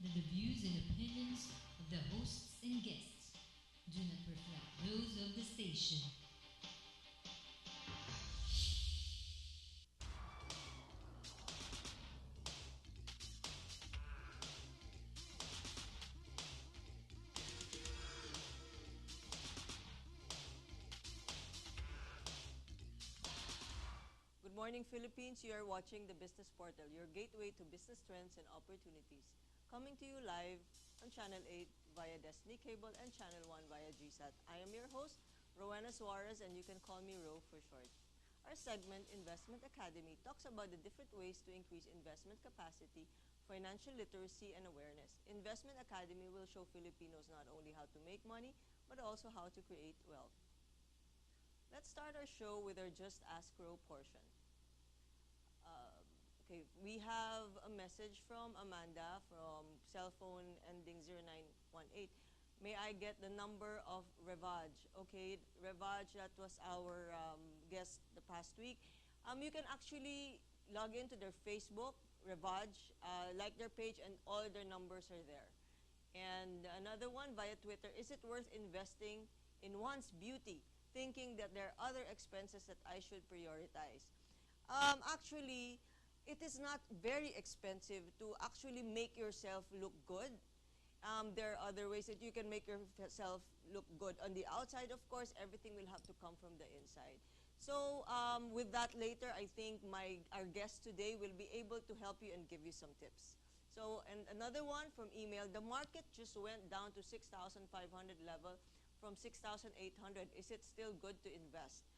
that the views and opinions of the hosts and guests do not reflect those of the station. Good morning, Philippines. You are watching the Business Portal, your gateway to business trends and opportunities. Coming to you live on Channel 8 via Destiny Cable and Channel 1 via GSAT. I am your host, Rowena Suarez, and you can call me Ro for short. Our segment, Investment Academy, talks about the different ways to increase investment capacity, financial literacy, and awareness. Investment Academy will show Filipinos not only how to make money, but also how to create wealth. Let's start our show with our Just Ask Ro portion. Um, okay, we have a message from Amanda from cell phone ending 0918. May I get the number of Revaj? Okay, Revaj, that was our guest the past week. You can actually log into their Facebook, Revaj, like their page, and all their numbers are there. And another one via Twitter, is it worth investing in one's beauty, thinking that there are other expenses that I should prioritize? Actually, it is not very expensive to actually make yourself look good. There are other ways that you can make yourself look good. On the outside, of course, everything will have to come from the inside. So with that later, I think our guest today will be able to help you and give you some tips. So, and another one from email, the market just went down to 6,500 level from 6,800. Is it still good to invest?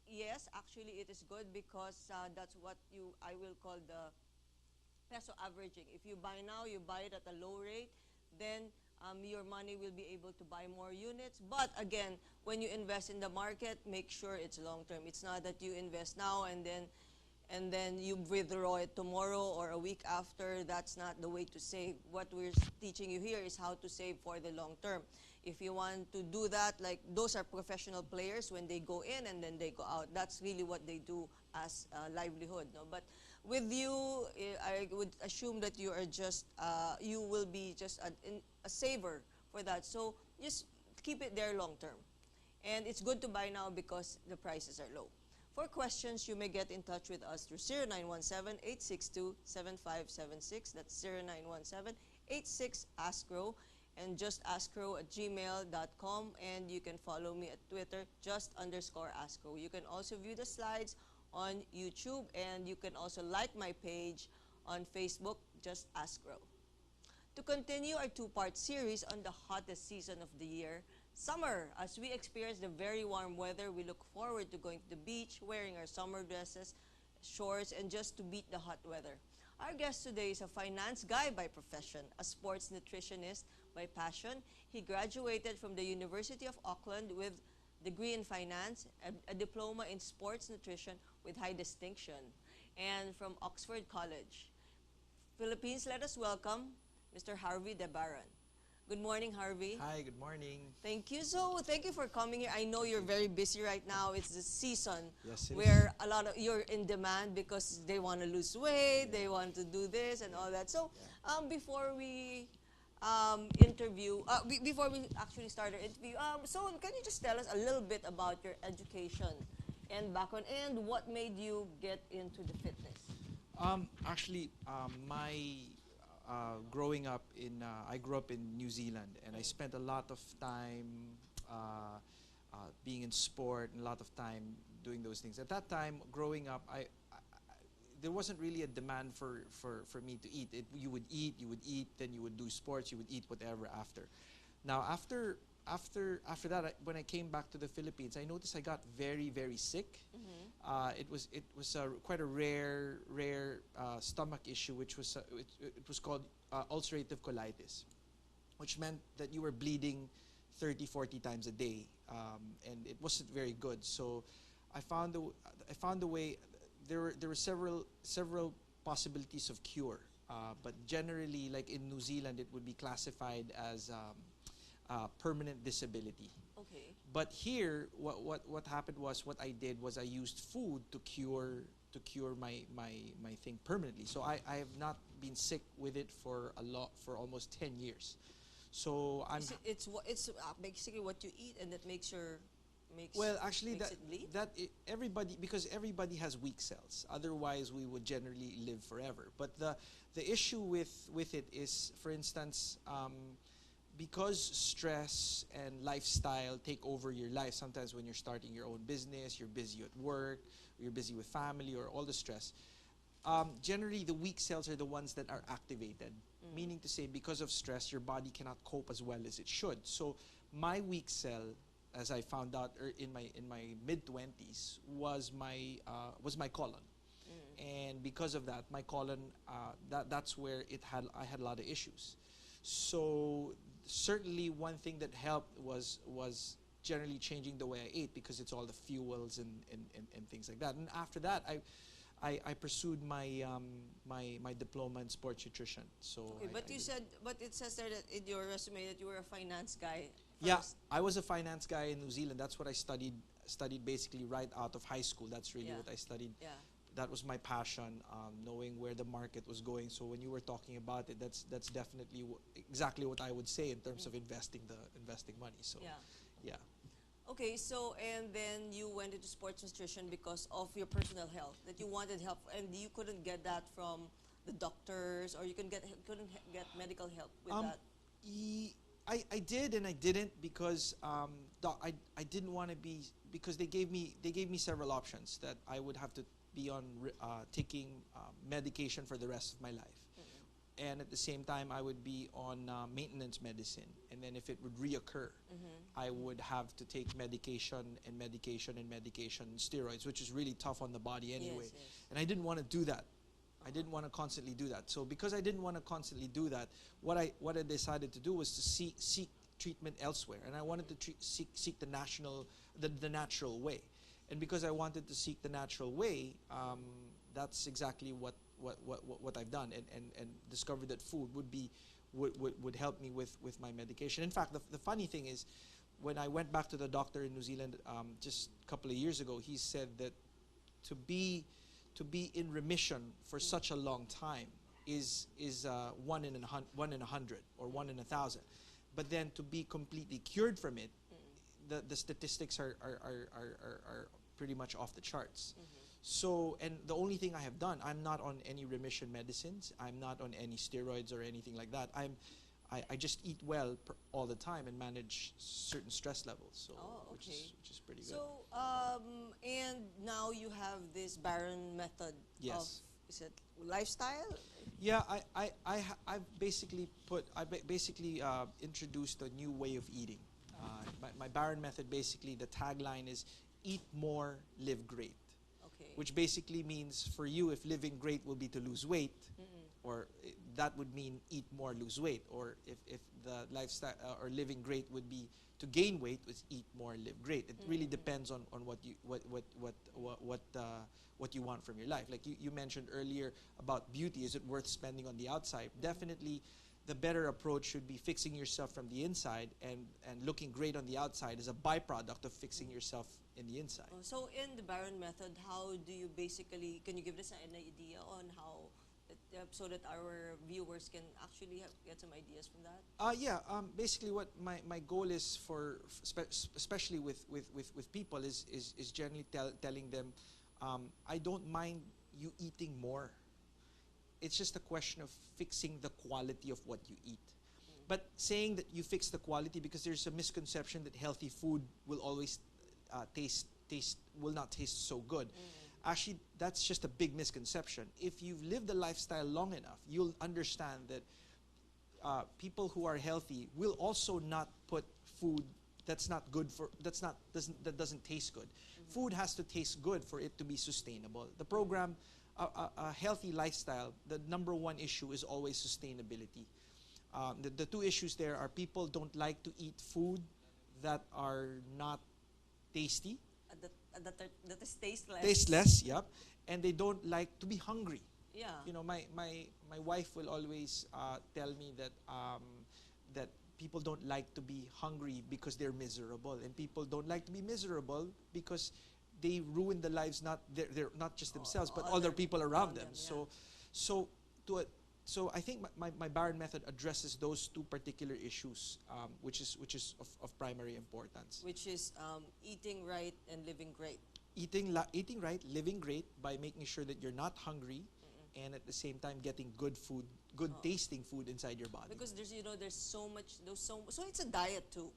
Yes, actually it is good because that's what I will call the peso averaging. If you buy now, you buy it at a low rate, then your money will be able to buy more units. But again, when you invest in the market, make sure it's long term. It's not that you invest now and then you withdraw it tomorrow or a week after. That's not the way to save. What we're teaching you here is how to save for the long term. If you want to do that, like those are professional players when they go in and then they go out. That's really what they do as a livelihood. No? But with you, I would assume that you are just, you will be just a saver for that. So just keep it there long term. And it's good to buy now because the prices are low. For questions, you may get in touch with us through 0917-862-7576. That's 0917-86AskRow. And just askrow at gmail.com. And you can follow me at Twitter, just underscore askrow. You can also view the slides on YouTube. And you can also like my page on Facebook, just askrow. To continue our two-part series on the hottest season of the year, summer. As we experience the very warm weather, we look forward to going to the beach, wearing our summer dresses, shorts, and just to beat the hot weather. Our guest today is a finance guy by profession, a sports nutritionist by passion. He graduated from the University of Auckland with degree in finance, a diploma in sports nutrition with high distinction, and from Oxford College. Philippines, let us welcome Mr. Harvey Debaran. Good morning, Harvey. Hi, good morning. Thank you. So, thank you for coming here. I know you're very busy right now. It's the season Yes, it is. where a lot of you're in demand because they want to lose weight, they want to do this and all that. So, before we before we actually start our interview, so can you just tell us a little bit about your education and background and what made you get into the fitness? Actually, my growing up I grew up in New Zealand, and I spent a lot of time being in sport and a lot of time doing those things. At that time, growing up, there wasn't really a demand for me to eat. You would eat, then you would do sports, you would eat whatever after. Now, after that, when I came back to the Philippines, I noticed I got very, very sick. It was quite a rare stomach issue, which was it was called ulcerative colitis, which meant that you were bleeding 30, 40 times a day, and it wasn't very good. So I found a way. There were several possibilities of cure, but generally, like in New Zealand, it would be classified as permanent disability. Okay. But here, what happened was, what I did was I used food to cure to cure my thing permanently. So I have not been sick with it for almost 10 years. So I'm It's basically what you eat, and that well, actually, makes it bleed. everybody, because everybody has weak cells. Otherwise, we would generally live forever. But the issue with it is, for instance, because stress and lifestyle take over your life. Sometimes when you're starting your own business, you're busy at work, or you're busy with family, or all the stress. Generally, the weak cells are the ones that are activated. Meaning to say, because of stress, your body cannot cope as well as it should. So my weak cell, as I found out in my mid-20s, was my colon. And because of that, my colon, that's where I had a lot of issues. So certainly one thing that helped was generally changing the way I ate, because it's all the fuels and things like that. And after that, I pursued my diploma in sports nutrition. So Okay, but it says there that in your resume that you were a finance guy. yeah, First. I was a finance guy in New Zealand. That's what I studied basically right out of high school. That's really Yeah. what I studied. Yeah. That was my passion, knowing where the market was going. So when you were talking about it, that's definitely exactly what I would say in terms of investing money. So Yeah. yeah. Okay, so and then you went into sports nutrition because of your personal health, that you wanted help, and you couldn't get that from the doctors, or you couldn't get medical help with Um, that. I did and I didn't, because I didn't want to be, because they gave me several options that I would have to be on taking medication for the rest of my life, and at the same time I would be on maintenance medicine, and then if it would reoccur, I would have to take medication and steroids, which is really tough on the body anyway. Yes, yes. And I didn't want to do that. I didn't want to constantly do that. So because I didn't want to constantly do that, what I decided to do was to seek treatment elsewhere, and I wanted to seek the natural way. And because I wanted to seek the natural way, that's exactly what I've done, and discovered that food would help me with my medication. In fact, the funny thing is, when I went back to the doctor in New Zealand just a couple of years ago, he said that to be in remission for such a long time is 1 in 100 or 1 in 1,000, but then to be completely cured from it, the statistics are pretty much off the charts. So, and the only thing I have done, I'm not on any remission medicines, I'm not on any steroids or anything like that. I just eat well all the time and manage certain stress levels. So, Oh, which is pretty good. So, and now you have this Barron method Yes. of, is it lifestyle? Yeah, I've basically introduced a new way of eating. My Barron method, basically, the tagline is eat more, live great. Okay. Which basically means, for you, if living great will be to lose weight, or that would mean eat more, lose weight. Or if the lifestyle or living great would be to gain weight, it's eat more, live great. It really depends on what you want from your life. Like you mentioned earlier about beauty, is it worth spending on the outside? Definitely, the better approach should be fixing yourself from the inside, and looking great on the outside is a byproduct of fixing yourself in the inside. So in the Barron method, how do you basically, can you give us an idea on how, so that our viewers can actually get some ideas from that? Yeah, basically what my goal is for, especially with people, is generally telling them, I don't mind you eating more. It's just a question of fixing the quality of what you eat. But saying that you fix the quality, because there's a misconception that healthy food will always will not taste so good. Actually, that's just a big misconception. If you've lived a lifestyle long enough, you'll understand that people who are healthy will also not put food that's not good that doesn't taste good. Food has to taste good for it to be sustainable. The program, a healthy lifestyle, the number one issue is always sustainability. The two issues there are, people don't like to eat food that are not tasty. That is tasteless. Tasteless, yep. And they don't like to be hungry. Yeah. You know, my wife will always tell me that that people don't like to be hungry because they're miserable, and people don't like to be miserable because they ruin the lives, they're not just themselves, but other other people around them. yeah. So to a, so I think my Barron method addresses those two particular issues, which is of primary importance. Which is eating right and living great. Eating right, living great by making sure that you're not hungry, and at the same time getting good food, good tasting food inside your body. Because there's so much, so it's a diet too.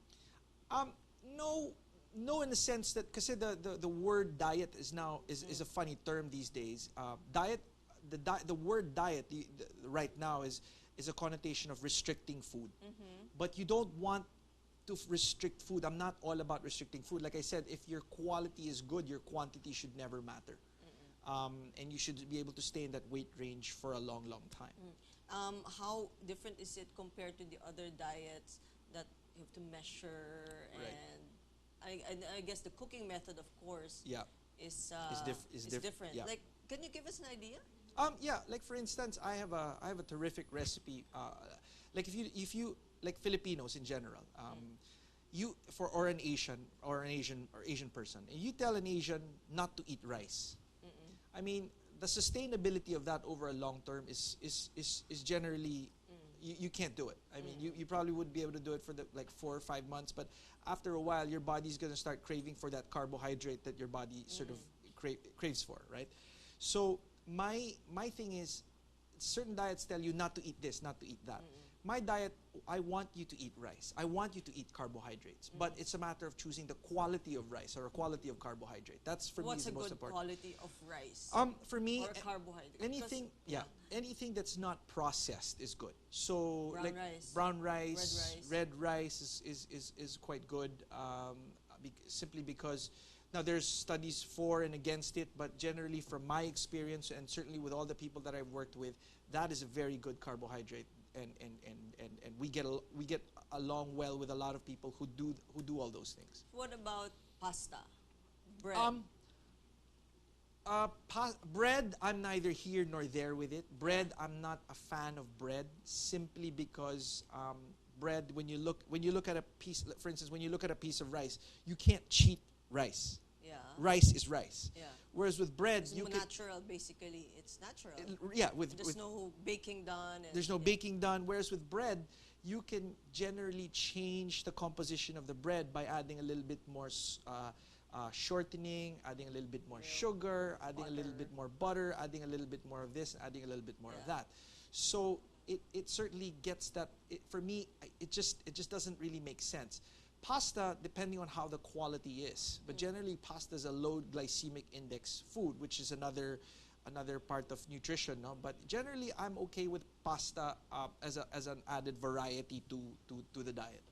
No, no, in the sense that, because the word diet is a funny term these days. The word diet right now is a connotation of restricting food, but you don't want to restrict food. I'm not all about restricting food. Like I said, if your quality is good, your quantity should never matter, and you should be able to stay in that weight range for a long, long time. How different is it compared to the other diets that you have to measure? Right. And I guess the cooking method, of course, Yeah, is different. Yeah. Like, can you give us an idea? Yeah, like for instance, I have a terrific recipe. Like if you like Filipinos in general, or an Asian person, and you tell an Asian not to eat rice. I mean, the sustainability of that over a long term is generally you can't do it. I mean, you probably would be able to do it for like 4 or 5 months, but after a while, your body's gonna start craving for that carbohydrate that your body sort of craves for, right? So my thing is, certain diets tell you not to eat this, not to eat that. My diet, I want you to eat rice. I want you to eat carbohydrates, but it's a matter of choosing the quality of rice or a quality of carbohydrate. That's for me is the most important. What's a good quality of rice? For me, or carbohydrate? anything, Because, anything that's not processed is good. So Brown like rice. brown rice, Red red rice is quite good. Simply because now there's studies for and against it, but generally from my experience and certainly with all the people that I've worked with, that is a very good carbohydrate, and we get along well with a lot of people who do all those things. What about pasta, bread? Bread, I'm neither here nor there with it. Bread, I'm not a fan of bread, simply because bread, when you look at a piece, for instance, when you look at a piece of rice, you can't cheat rice. Yeah. Rice is rice. Yeah. Whereas with bread, It's you can, natural, basically. It's natural. with no baking done. there's no baking done. Whereas with bread, you can generally change the composition of the bread by adding a little bit more shortening, adding a little bit more sugar, adding a little bit more butter, adding a little bit more of this, adding a little bit more of that. So it certainly gets that. For me, it just doesn't really make sense. Pasta, depending on how the quality is, but generally pasta is a low glycemic index food, which is another part of nutrition, no? But generally, I'm okay with pasta as an added variety to the diet.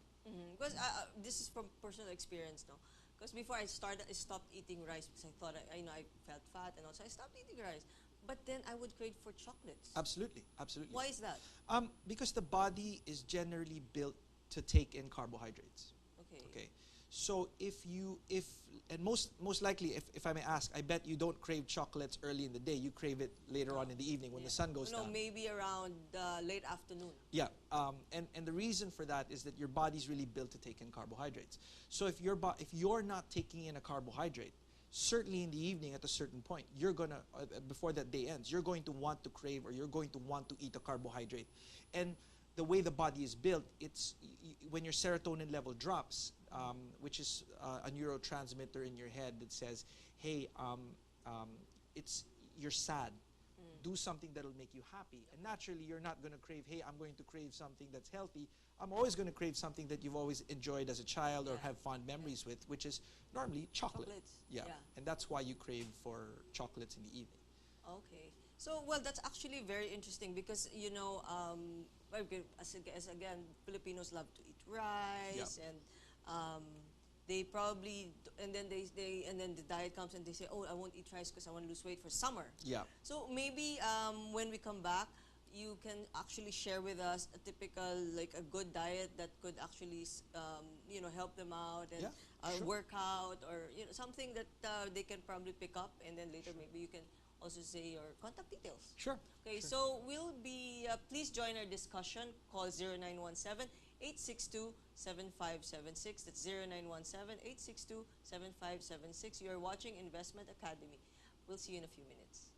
Because this is from personal experience, no? Because before I stopped eating rice because I thought I felt fat, and also I stopped eating rice. But then I would crave for chocolates. Absolutely, absolutely. Why is that? Because the body is generally built to take in carbohydrates. Okay. So most likely, if I may ask, I bet you don't crave chocolates early in the day. You crave it later on in the evening when the sun goes down. No, maybe around late afternoon. Yeah. And the reason for that is that your body's really built to take in carbohydrates. So if you're not taking in a carbohydrate, certainly in the evening at a certain point, you're gonna before that day ends, you're going to want to crave, or you're going to want to eat a carbohydrate. And the way the body is built, when your serotonin level drops, which is a neurotransmitter in your head that says, hey, you're sad. Do something that'll make you happy. And naturally, you're not going to crave, hey, I'm going to crave something that's healthy. I'm always going to crave something that you've always enjoyed as a child or have fond memories with, which is normally chocolate. Chocolates. Yeah. And that's why you crave for chocolates in the evening. Okay. So, well, that's actually very interesting because, as again, Filipinos love to eat rice, and they probably, and then then the diet comes and they say, oh, I won't eat rice because I want to lose weight for summer. Yeah. So maybe when we come back, you can actually share with us a typical, like a good diet that could actually, help them out and work out, or something that they can probably pick up, and then later maybe you can also say your contact details. Sure. Okay, so we'll be, please join our discussion. Call 0917 0917-862-7576. That's 0917-862-7576. You are watching Investment Academy. We'll see you in a few minutes.